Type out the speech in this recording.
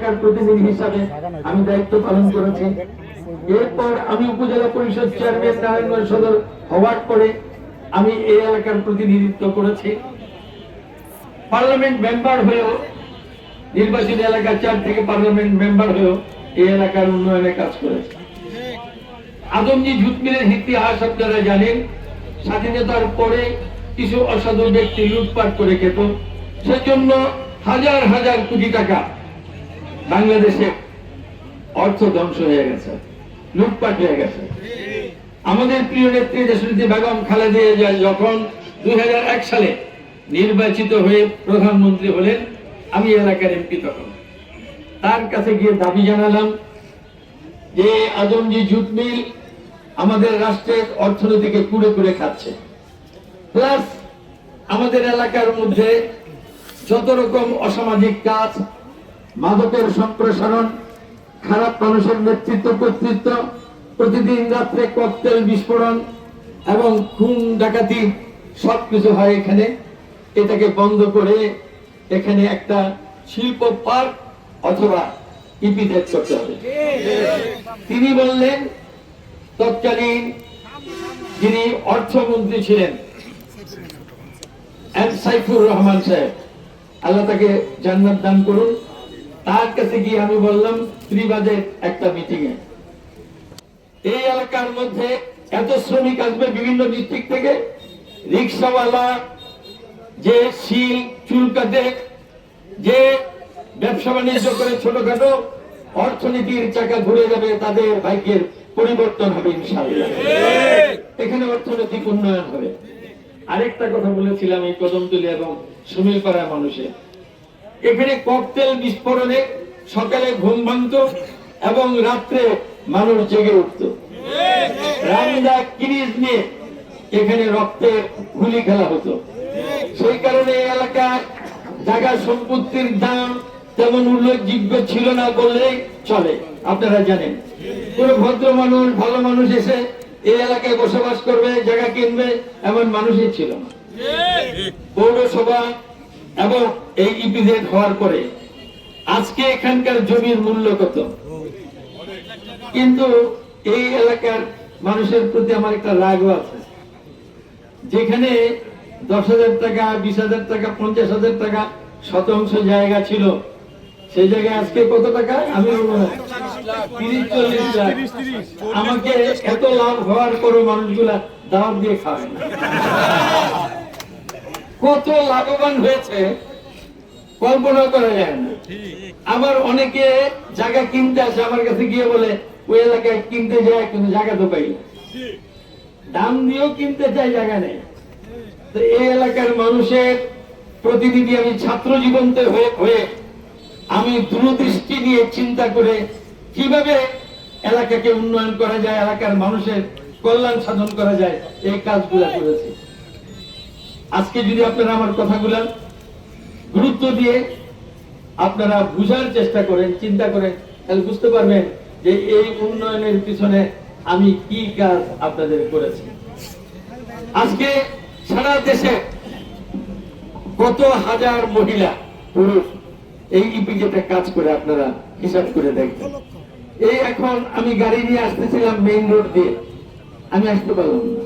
এলাকার প্রতিনিধি হিসাবে আমি দায়িত্ব পালন করেছি। এরপর আমি উপজেলা পরিষদ চেয়ারম্যান নারায়ণগঞ্জ সদর হওয়ার পরে আমি এই এলাকার প্রতিনিধিত্ব করেছি। পার্লামেন্ট মেম্বার হয়েও, নির্বাচিত এলাকা 4 থেকে পার্লামেন্ট মেম্বার হয়েও এই এলাকার উন্নয়নে কাজ করেছে। আদমজি জুট মিলের ইতিহাস আপনারা জানেন। স্বাধীনতার পরে কিছু অসাধু ব্যক্তি লুটপাট করে খেত, সেজন্য হাজার হাজার কোটি টাকা বাংলাদেশে অর্থ ধ্বংস হয়ে গেছে, লুটপাট হয়ে গেছে। আমাদের প্রিয় নেত্রী দেশনেত্রী বেগম খালেদা জিয়া যখন 2001 সালে নির্বাচিত হয়ে প্রধানমন্ত্রী হলেন, আমি এলাকার এমপি তখন তার কাছে গিয়ে দাবি জানালাম যে আদমজি জুট মিল আমাদের রাষ্ট্রের অর্থনীতিকে কুড়ে কুড়ে খাচ্ছে, প্লাস আমাদের এলাকার মধ্যে যত রকম অসামাজিক কাজ, মাদকের সম্প্রসারণ, খারাপ মানুষের নেতৃত্ব কর্তৃত্ব, প্রতিদিন রাত্রে ককটেল বিস্ফোরণ এবং খুন ডাকাতি সবকিছু হয় এখানে। এটাকে বন্ধ করে এখানে একটা শিল্প পার্ক অথবা ইপিজেড করতে হবে। তিনি বললেন, তৎকালীন যিনি অর্থমন্ত্রী ছিলেন সাইফুর রহমান সাহেব, আল্লাহ তাকে জান্নাত দান করুন, তার কাছে গিয়ে আমি বললাম ফ্রি বাজেট একটা মিটিং এ এই এলাকার মধ্যে এত শ্রমিক আসবে বিভিন্ন ডিস্ট্রিক্ট থেকে, রিক্সাওয়ালা, যে শিল চুল কাটে, যে ব্যবসা বাণিজ্য করে ছোটখাটো, অর্থনীতির চাকা ঘুরে যাবে, তাদের ভাগ্যের পরিবর্তন হবে ইনশাআল্লাহ। এখানে অর্থনৈতিক উন্নয়ন হবে। আরেকটা কথা বলেছিলাম এই কদমতলী এবং সুমিলপাড়ার মানুষের, এখানে ককটেল বিস্ফোরণে সকালে ঘুম ভাঙত এবং রাত্রে মানুষ জেগে উঠত। রামদা কিরিজ নিয়ে এখানে রক্তের গুলি খেলা হতো। সেই কারণে এই এলাকার জায়গা সম্পত্তির দাম তেমন উল্লেখযোগ্য ছিল না বললেই চলে। আপনারা জানেন, কোন ভদ্র মানুষ, ভালো মানুষ এসে এই এলাকায় বসবাস করবে, জায়গা কিনবে, এমন মানুষই ছিল না। পৌরসভা এবং এই ইপিজেড হওয়ার পরে আজকে এখানকার জমির মূল্য কত, কিন্তু এই এলাকার মানুষের প্রতি আমার একটা রাগও আছে। যেখানে 10,000 টাকা, 20,000 টাকা, 50,000 টাকা শতাংশ জায়গা ছিল, সেই জায়গায় আজকে কত টাকা আমি 30-40 লাখ। আমাকে এত লাভ হওয়ার পরও মানুষগুলা দাওয়াত দিয়ে খায় না। কত লাভবান হয়েছে কল্পনা করা যায় না। আবার অনেকে জায়গা কিনতে আসে, আমার কাছে গিয়ে বলে ওই এলাকায় কিনতে যায় কিন্তু জায়গা তো পাই না, দাম দিয়েও কিনতে চাই, জায়গা নেই। তো এই এলাকার মানুষের প্রতিনিধি আমি, ছাত্র জীবনতে হয়ে আমি দূরদৃষ্টি নিয়ে চিন্তা করে কিভাবে এলাকাকে উন্নয়ন করা যায়, এলাকার মানুষের কল্যাণ সাধন করা যায়, এই কাজগুলো করেছি। আজকে যদি আপনারা আমার কথাগুলো গুরুত্ব দিয়ে আপনারা বুঝার চেষ্টা করেন, চিন্তা করেন, তাহলে বুঝতে পারবেন যে এই উন্নয়নের পিছনে আমি কি কাজ আপনাদের করেছি। আজকে সারা দেশে কত হাজার মহিলা পুরুষ এই ইপিজেডে কাজ করে আপনারা হিসাব করে দেখবেন। এই এখন আমি গাড়ি নিয়ে আসতেছিলাম মেইন রোড দিয়ে, আমি আসতে পারলাম না।